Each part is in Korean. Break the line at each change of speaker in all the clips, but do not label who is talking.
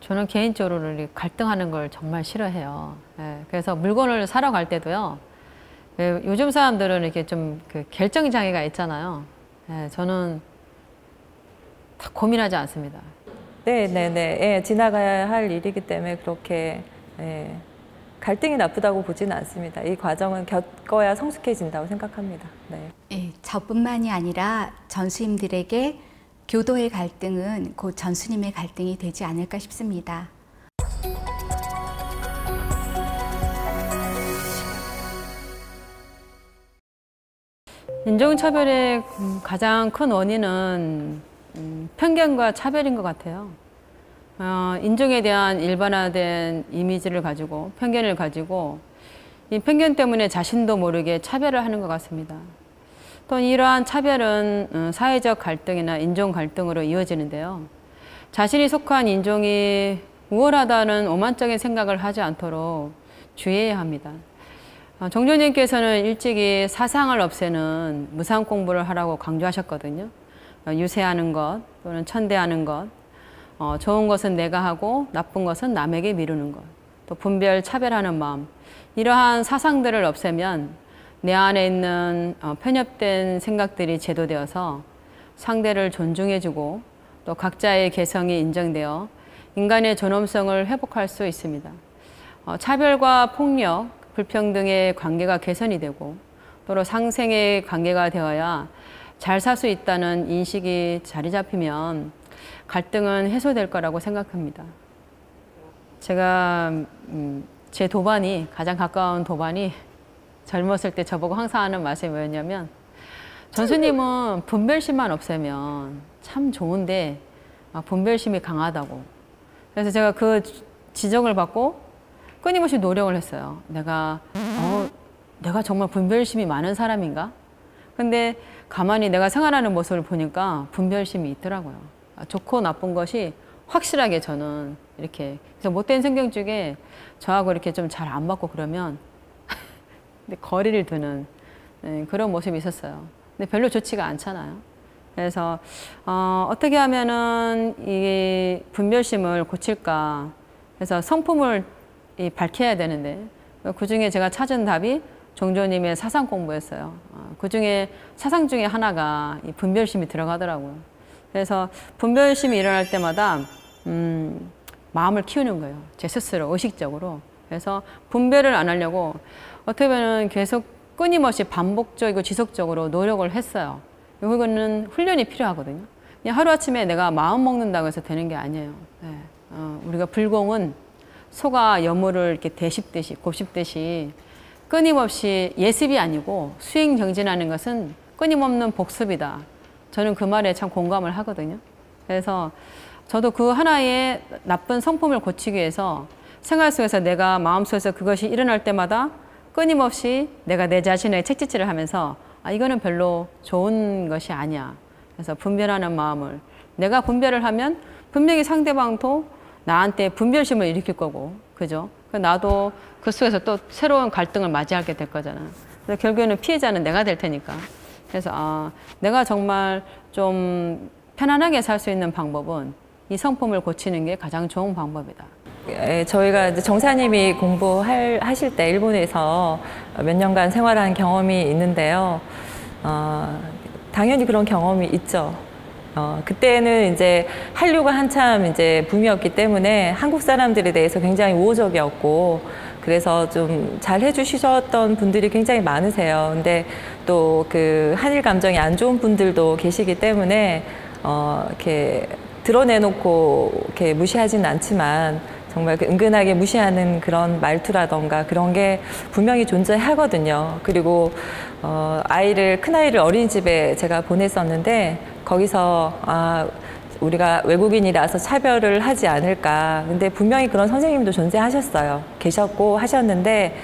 저는 개인적으로 이렇게 갈등하는 걸 정말 싫어해요. 예, 그래서 물건을 사러 갈 때도요. 예, 요즘 사람들은 이렇게 좀 그 결정 장애가 있잖아요. 예, 저는 다 고민하지 않습니다.
네네네. 예, 지나가야 할 일이기 때문에 그렇게 예, 갈등이 나쁘다고 보지는 않습니다. 이 과정은 겪어야 성숙해진다고 생각합니다. 네.
예, 저뿐만이 아니라 전수님들에게 교도의 갈등은 곧 전수님의 갈등이 되지 않을까 싶습니다.
인종차별의 가장 큰 원인은 편견과 차별인 것 같아요. 인종에 대한 일반화된 이미지를 가지고 편견을 가지고 이 편견 때문에 자신도 모르게 차별을 하는 것 같습니다. 또 이러한 차별은 사회적 갈등이나 인종 갈등으로 이어지는데요. 자신이 속한 인종이 우월하다는 오만적인 생각을 하지 않도록 주의해야 합니다. 종조님께서는 일찍이 사상을 없애는 무상 공부를 하라고 강조하셨거든요. 유세하는 것 또는 천대하는 것, 좋은 것은 내가 하고 나쁜 것은 남에게 미루는 것, 또 분별, 차별하는 마음, 이러한 사상들을 없애면 내 안에 있는 편협된 생각들이 제도되어서 상대를 존중해주고 또 각자의 개성이 인정되어 인간의 존엄성을 회복할 수 있습니다. 차별과 폭력, 불평등의 관계가 개선이 되고 또는 상생의 관계가 되어야 잘 살 수 있다는 인식이 자리 잡히면 갈등은 해소될 거라고 생각합니다. 제가 제 도반이 가장 가까운 도반이 젊었을 때 저보고 항상 하는 말씀이 뭐였냐면 전수님은 분별심만 없애면 참 좋은데 분별심이 강하다고. 그래서 제가 그 지적을 받고 끊임없이 노력을 했어요. 내가 정말 분별심이 많은 사람인가? 근데 가만히 내가 생활하는 모습을 보니까 분별심이 있더라고요. 좋고 나쁜 것이 확실하게 저는 이렇게 그래서 못된 성격 중에 저하고 이렇게 좀 잘 안 맞고 그러면 근데 거리를 두는 그런 모습이 있었어요. 근데 별로 좋지가 않잖아요. 그래서 어떻게 하면은 이 분별심을 고칠까? 그래서 성품을 밝혀야 되는데 그 중에 제가 찾은 답이 종조님의 사상 공부였어요. 그 중에 사상 중에 하나가 이 분별심이 들어가더라고요. 그래서 분별심이 일어날 때마다 마음을 키우는 거예요. 제 스스로 의식적으로. 그래서 분별을 안 하려고 어떻게 보면 계속 끊임없이 반복적이고 지속적으로 노력을 했어요. 이거는 훈련이 필요하거든요. 그냥 하루아침에 내가 마음 먹는다고 해서 되는 게 아니에요. 네. 우리가 불공은 소가 여물을 이렇게 대씹듯이 곱씹듯이 끊임없이 예습이 아니고 수행 정진하는 것은 끊임없는 복습이다. 저는 그 말에 참 공감을 하거든요. 그래서 저도 그 하나의 나쁜 성품을 고치기 위해서 생활 속에서 내가 마음속에서 그것이 일어날 때마다 끊임없이 내가 내 자신의 책짓질을 하면서 이거는 별로 좋은 것이 아니야. 그래서 분별하는 마음을 내가 분별을 하면 분명히 상대방도 나한테 분별심을 일으킬 거고, 그죠? 나도 그 속에서 또 새로운 갈등을 맞이하게 될 거잖아. 그래서 결국에는 피해자는 내가 될 테니까. 그래서 내가 정말 좀 편안하게 살 수 있는 방법은 이 성품을 고치는 게 가장 좋은 방법이다.
저희가 이제 정사님이 공부하실 때 일본에서 몇 년간 생활한 경험이 있는데요. 당연히 그런 경험이 있죠. 그때는 이제 한류가 한참 이제 붐이었기 때문에 한국 사람들에 대해서 굉장히 우호적이었고, 그래서 좀 잘 해주셨던 분들이 굉장히 많으세요. 근데 또 그 한일 감정이 안 좋은 분들도 계시기 때문에 이렇게 드러내놓고 이렇게 무시하지는 않지만 정말 은근하게 무시하는 그런 말투라던가 그런 게 분명히 존재하거든요. 그리고 큰아이를 어린이집에 제가 보냈었는데 거기서 우리가 외국인이라서 차별을 하지 않을까. 근데 분명히 그런 선생님도 존재하셨어요. 계셨고 하셨는데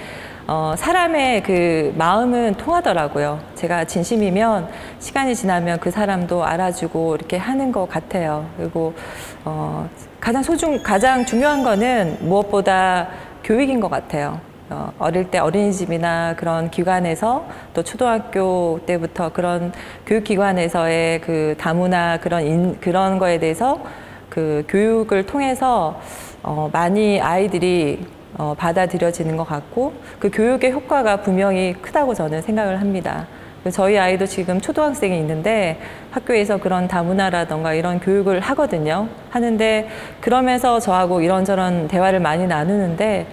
사람의 그 마음은 통하더라고요. 제가 진심이면 시간이 지나면 그 사람도 알아주고 이렇게 하는 것 같아요. 그리고 가장 중요한 거는 무엇보다 교육인 것 같아요. 어릴 때 어린이집이나 그런 기관에서 또 초등학교 때부터 그런 교육기관에서의 그 다문화 그런 거에 대해서 그 교육을 통해서 많이 아이들이 받아들여지는 것 같고 그 교육의 효과가 분명히 크다고 저는 생각을 합니다. 저희 아이도 지금 초등학생이 있는데 학교에서 그런 다문화라던가 이런 교육을 하거든요. 하는데 그러면서 저하고 이런저런 대화를 많이 나누는데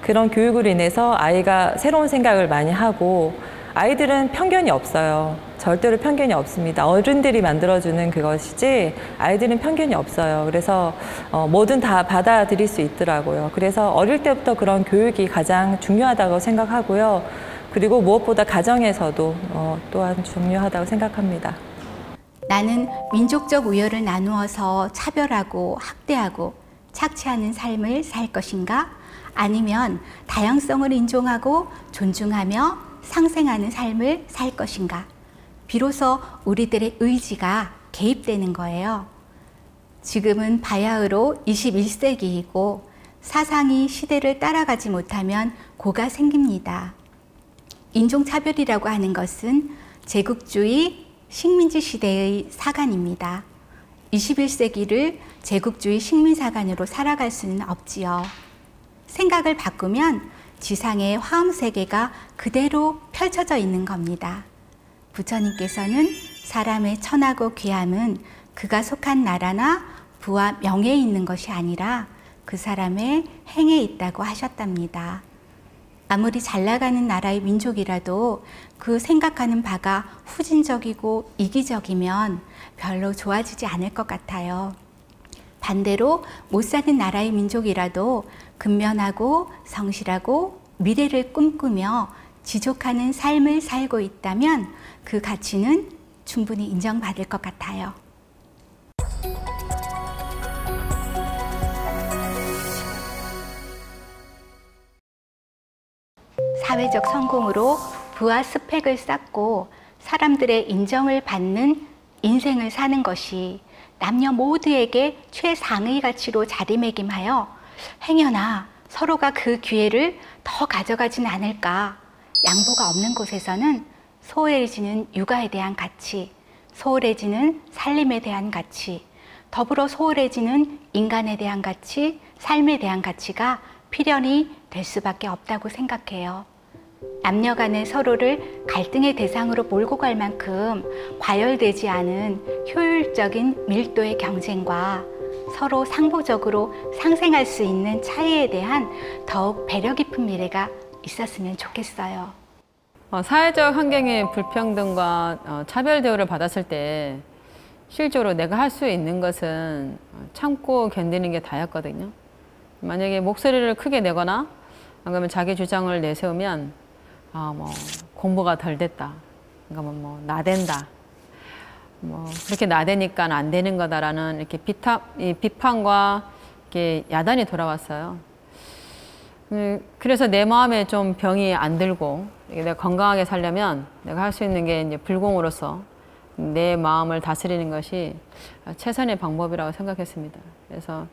그런 교육으로 인해서 아이가 새로운 생각을 많이 하고 아이들은 편견이 없어요. 절대로 편견이 없습니다. 어른들이 만들어주는 그것이지 아이들은 편견이 없어요. 그래서 뭐든 다 받아들일 수 있더라고요. 그래서 어릴 때부터 그런 교육이 가장 중요하다고 생각하고요. 그리고 무엇보다 가정에서도 또한 중요하다고 생각합니다.
나는 민족적 우열을 나누어서 차별하고 학대하고 착취하는 삶을 살 것인가? 아니면 다양성을 인정하고 존중하며 상생하는 삶을 살 것인가? 비로소 우리들의 의지가 개입되는 거예요. 지금은 바야흐로 21세기이고 사상이 시대를 따라가지 못하면 고가 생깁니다. 인종차별이라고 하는 것은 제국주의, 식민지 시대의 사관입니다. 21세기를 제국주의 식민사관으로 살아갈 수는 없지요. 생각을 바꾸면 지상의 화음세계가 그대로 펼쳐져 있는 겁니다. 부처님께서는 사람의 천하고 귀함은 그가 속한 나라나 부와 명예에 있는 것이 아니라 그 사람의 행에 있다고 하셨답니다. 아무리 잘 나가는 나라의 민족이라도 그 생각하는 바가 후진적이고 이기적이면 별로 좋아지지 않을 것 같아요. 반대로 못 사는 나라의 민족이라도 근면하고 성실하고 미래를 꿈꾸며 지족하는 삶을 살고 있다면 그 가치는 충분히 인정받을 것 같아요. 사회적 성공으로 부와 스펙을 쌓고 사람들의 인정을 받는 인생을 사는 것이 남녀 모두에게 최상의 가치로 자리매김하여 행여나 서로가 그 기회를 더 가져가진 않을까. 양보가 없는 곳에서는 소홀해지는 육아에 대한 가치, 소홀해지는 살림에 대한 가치, 더불어 소홀해지는 인간에 대한 가치, 삶에 대한 가치가 필연이 될 수밖에 없다고 생각해요. 남녀 간에 서로를 갈등의 대상으로 몰고 갈 만큼 과열되지 않은 효율적인 밀도의 경쟁과 서로 상보적으로 상생할 수 있는 차이에 대한 더욱 배려 깊은 미래가 있었으면 좋겠어요.
사회적 환경의 불평등과 차별 대우를 받았을 때 실제로 내가 할 수 있는 것은 참고 견디는 게 다였거든요. 만약에 목소리를 크게 내거나 아니면 자기 주장을 내세우면 공부가 덜 됐다. 그러니까 뭐 나댄다. 그렇게 나대니까 안 되는 거다라는 이렇게 비판과 이렇게 야단이 돌아왔어요. 그래서 내 마음에 좀 병이 안 들고 내가 건강하게 살려면 내가 할 수 있는 게 이제 불공으로서 내 마음을 다스리는 것이 최선의 방법이라고 생각했습니다. 그래서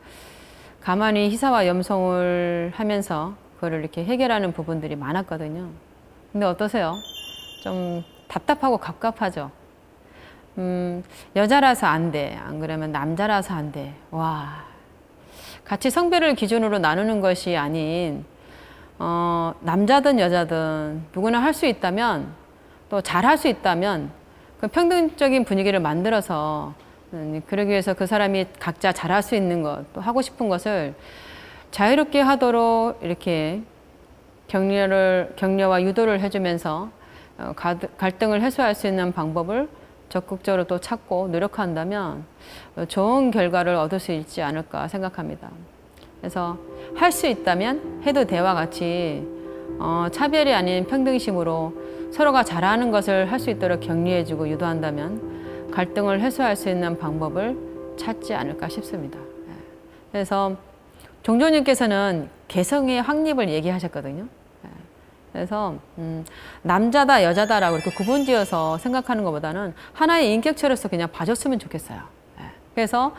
가만히 희사와 염송을 하면서 그거를 이렇게 해결하는 부분들이 많았거든요. 근데 어떠세요? 좀 답답하고 갑갑하죠? 여자라서 안 돼. 안 그러면 남자라서 안 돼. 와. 같이 성별을 기준으로 나누는 것이 아닌, 남자든 여자든 누구나 할 수 있다면, 또 잘할 수 있다면, 그 평등적인 분위기를 만들어서, 그러기 위해서 그 사람이 각자 잘할 수 있는 것, 또 하고 싶은 것을 자유롭게 하도록 이렇게 격려와 유도를 해주면서 갈등을 해소할 수 있는 방법을 적극적으로 또 찾고 노력한다면 좋은 결과를 얻을 수 있지 않을까 생각합니다. 그래서 할 수 있다면 해도 대와 같이 차별이 아닌 평등심으로 서로가 잘하는 것을 할 수 있도록 격려해주고 유도한다면 갈등을 해소할 수 있는 방법을 찾지 않을까 싶습니다. 그래서 종조님께서는 개성의 확립을 얘기하셨거든요. 그래서 남자다 여자다라고 이렇게 구분지어서 생각하는 것보다는 하나의 인격체로서 그냥 봐줬으면 좋겠어요. 그래서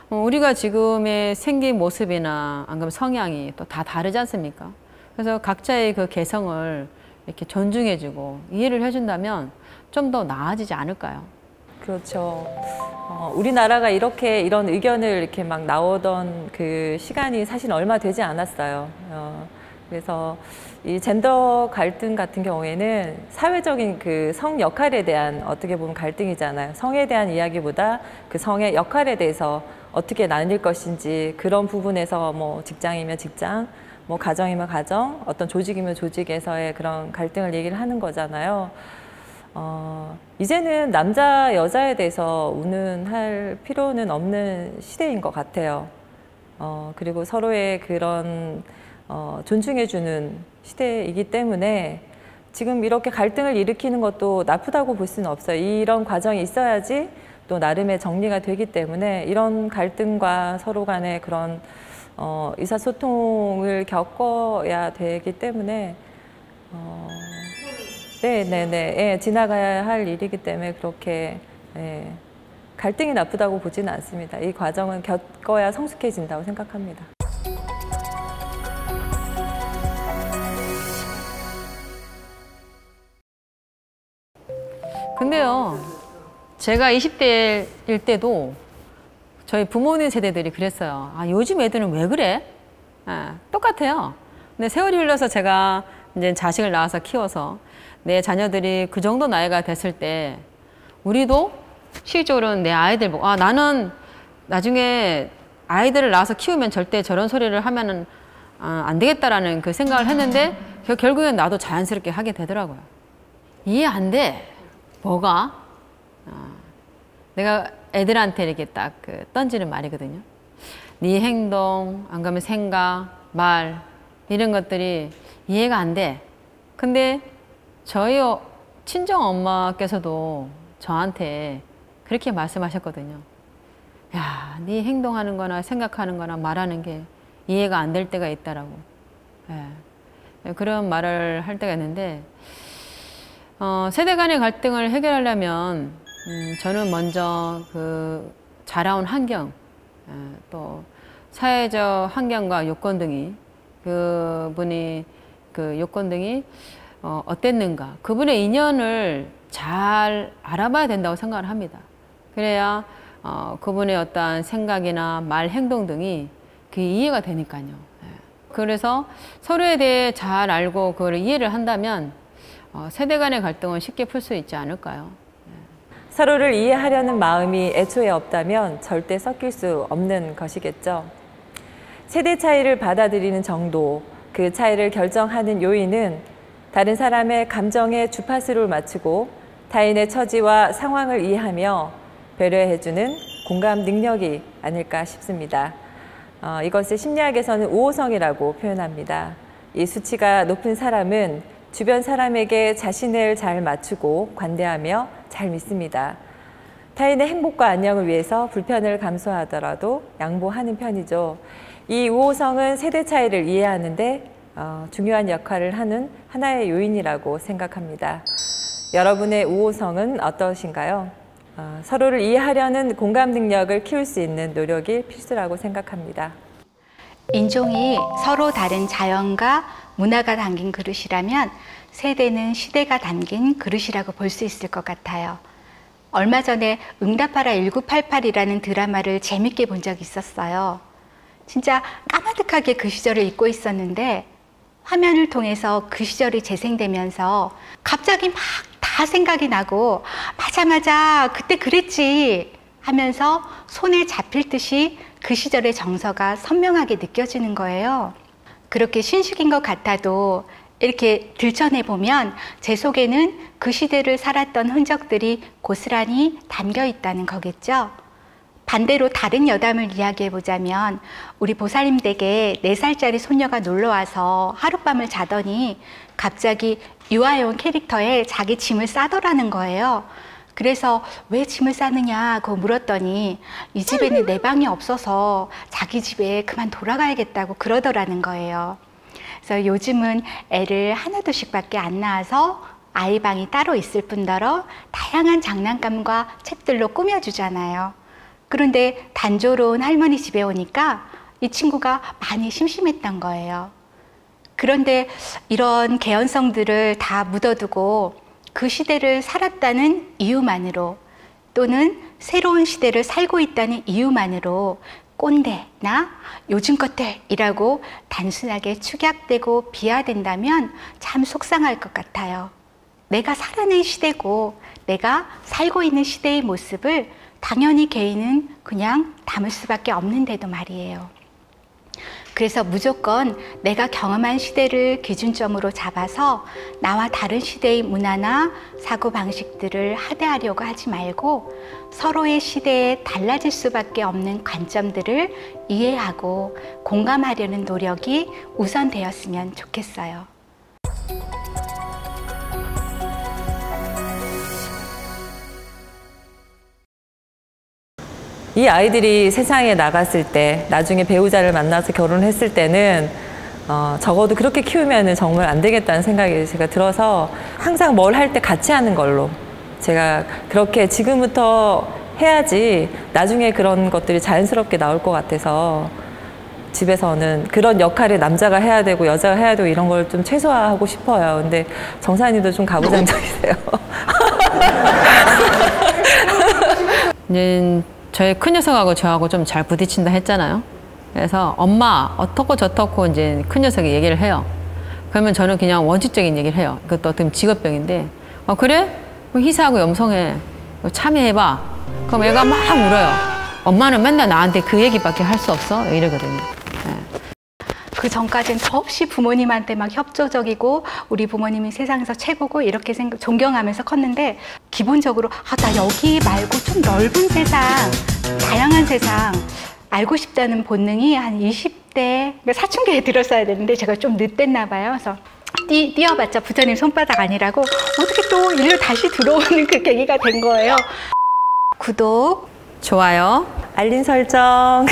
우리가 지금의 생긴 모습이나 안 그러면 성향이 또 다 다르지 않습니까? 그래서 각자의 그 개성을 이렇게 존중해주고 이해를 해준다면 좀 더 나아지지 않을까요?
그렇죠. 우리나라가 이렇게 이런 의견을 이렇게 막 나오던 그 시간이 사실 얼마 되지 않았어요. 그래서 이 젠더 갈등 같은 경우에는 사회적인 그 성 역할에 대한 어떻게 보면 갈등이잖아요. 성에 대한 이야기보다 그 성의 역할에 대해서 어떻게 나뉠 것인지 그런 부분에서 뭐 직장이면 직장, 뭐 가정이면 가정, 어떤 조직이면 조직에서의 그런 갈등을 얘기를 하는 거잖아요. 이제는 남자, 여자에 대해서 운운할 필요는 없는 시대인 것 같아요. 그리고 서로의 그런 존중해주는 시대이기 때문에 지금 이렇게 갈등을 일으키는 것도 나쁘다고 볼 수는 없어요. 이런 과정이 있어야지 또 나름의 정리가 되기 때문에 이런 갈등과 서로 간의 그런 의사소통을 겪어야 되기 때문에 예, 지나가야 할 일이기 때문에 그렇게 갈등이 나쁘다고 보지는 않습니다. 이 과정은 겪어야 성숙해진다고 생각합니다.
근데요, 제가 20대일 때도 저희 부모님 세대들이 그랬어요. 아, 요즘 애들은 왜 그래? 똑같아요. 근데 세월이 흘러서 제가 이제 자식을 낳아서 키워서 내 자녀들이 그 정도 나이가 됐을 때 우리도 실질적으로는 내 아이들 보고 나는 나중에 아이들을 낳아서 키우면 절대 저런 소리를 하면은 안 되겠다라는 그 생각을 했는데 결국엔 나도 자연스럽게 하게 되더라고요. 이해 안 돼. 뭐가? 내가 애들한테 이렇게 딱 던지는 말이거든요. 네 행동, 안 그러면 생각, 말 이런 것들이 이해가 안 돼. 근데 저희 친정 엄마께서도 저한테 그렇게 말씀하셨거든요. 야, 네 행동하는 거나 생각하는 거나 말하는 게 이해가 안 될 때가 있다라고. 그런 말을 할 때가 있는데 세대 간의 갈등을 해결하려면 저는 먼저 그 자라온 환경, 또 사회적 환경과 요건 등이 그분이 그 요건 등이 어땠는가, 그분의 인연을 잘 알아봐야 된다고 생각을 합니다. 그래야 그분의 어떤 생각이나 말, 행동 등이 그게 이해가 되니까요. 그래서 서로에 대해 잘 알고 그걸 이해를 한다면 세대 간의 갈등은 쉽게 풀 수 있지 않을까요?
서로를 이해하려는 마음이 애초에 없다면 절대 섞일 수 없는 것이겠죠. 세대 차이를 받아들이는 정도, 그 차이를 결정하는 요인은 다른 사람의 감정에 주파수를 맞추고 타인의 처지와 상황을 이해하며 배려해주는 공감 능력이 아닐까 싶습니다. 이것을 심리학에서는 우호성이라고 표현합니다. 이 수치가 높은 사람은 주변 사람에게 자신을 잘 맞추고 관대하며 잘 믿습니다. 타인의 행복과 안녕을 위해서 불편을 감수하더라도 양보하는 편이죠. 이 우호성은 세대 차이를 이해하는데 중요한 역할을 하는 하나의 요인이라고 생각합니다. 여러분의 우호성은 어떠신가요? 서로를 이해하려는 공감 능력을 키울 수 있는 노력이 필수라고 생각합니다.
인종이 서로 다른 자연과 문화가 담긴 그릇이라면 세대는 시대가 담긴 그릇이라고 볼 수 있을 것 같아요. 얼마 전에 응답하라 1988이라는 드라마를 재밌게 본 적이 있었어요. 진짜 까마득하게 그 시절을 잊고 있었는데 화면을 통해서 그 시절이 재생되면서 갑자기 막 다 생각이 나고 맞아 그때 그랬지 하면서 손에 잡힐 듯이 그 시절의 정서가 선명하게 느껴지는 거예요. 그렇게 신식인 것 같아도 이렇게 들춰내 보면 제 속에는 그 시대를 살았던 흔적들이 고스란히 담겨 있다는 거겠죠. 반대로 다른 여담을 이야기해 보자면 우리 보살님 댁에 4살짜리 손녀가 놀러와서 하룻밤을 자더니 갑자기 유아용 캐릭터에 자기 짐을 싸더라는 거예요. 그래서 왜 짐을 싸느냐고 물었더니 이 집에는 내 방이 없어서 자기 집에 그만 돌아가야겠다고 그러더라는 거예요. 그래서 요즘은 애를 하나둘씩 밖에 안 낳아서 아이 방이 따로 있을 뿐더러 다양한 장난감과 책들로 꾸며주잖아요. 그런데 단조로운 할머니 집에 오니까 이 친구가 많이 심심했던 거예요. 그런데 이런 개연성들을 다 묻어두고 그 시대를 살았다는 이유만으로 또는 새로운 시대를 살고 있다는 이유만으로 꼰대나 요즘 것들이라고 단순하게 축약되고 비하된다면 참 속상할 것 같아요. 내가 살아낸 시대고 내가 살고 있는 시대의 모습을 당연히 개인은 그냥 담을 수밖에 없는데도 말이에요. 그래서 무조건 내가 경험한 시대를 기준점으로 잡아서 나와 다른 시대의 문화나 사고방식들을 하대하려고 하지 말고 서로의 시대에 달라질 수밖에 없는 관점들을 이해하고 공감하려는 노력이 우선되었으면 좋겠어요.
이 아이들이 세상에 나갔을 때, 나중에 배우자를 만나서 결혼했을 때는 적어도 그렇게 키우면 정말 안 되겠다는 생각이 제가 들어서 항상 뭘 할 때 같이 하는 걸로, 제가 그렇게 지금부터 해야지 나중에 그런 것들이 자연스럽게 나올 것 같아서 집에서는 그런 역할을 남자가 해야 되고 여자가 해야 되고 이런 걸 좀 최소화하고 싶어요. 근데 정사님도 좀 가부장적이세요.
저희 큰 녀석하고 저하고 좀 잘 부딪힌다 했잖아요. 그래서 엄마 어떻고 저떻고 이제 큰 녀석이 얘기를 해요. 그러면 저는 그냥 원칙적인 얘기를 해요. 그것도 어떤 직업병인데, 그래? 그럼 희사하고 염성해. 참여해봐. 그럼 애가 막 울어요. 엄마는 맨날 나한테 그 얘기밖에 할 수 없어? 이러거든요.
그 전까지는 더없이 부모님한테 막 협조적이고 우리 부모님이 세상에서 최고고 이렇게 존경하면서 컸는데, 기본적으로 나 여기 말고 좀 넓은 세상, 다양한 세상 알고 싶다는 본능이 한 20대 사춘기에 들었어야 되는데 제가 좀 늦댔나 봐요. 그래서 뛰어봤자 부처님 손바닥 아니라고 어떻게 또 일로 다시 들어오는 그 계기가 된 거예요. 구독,
좋아요,
알림 설정.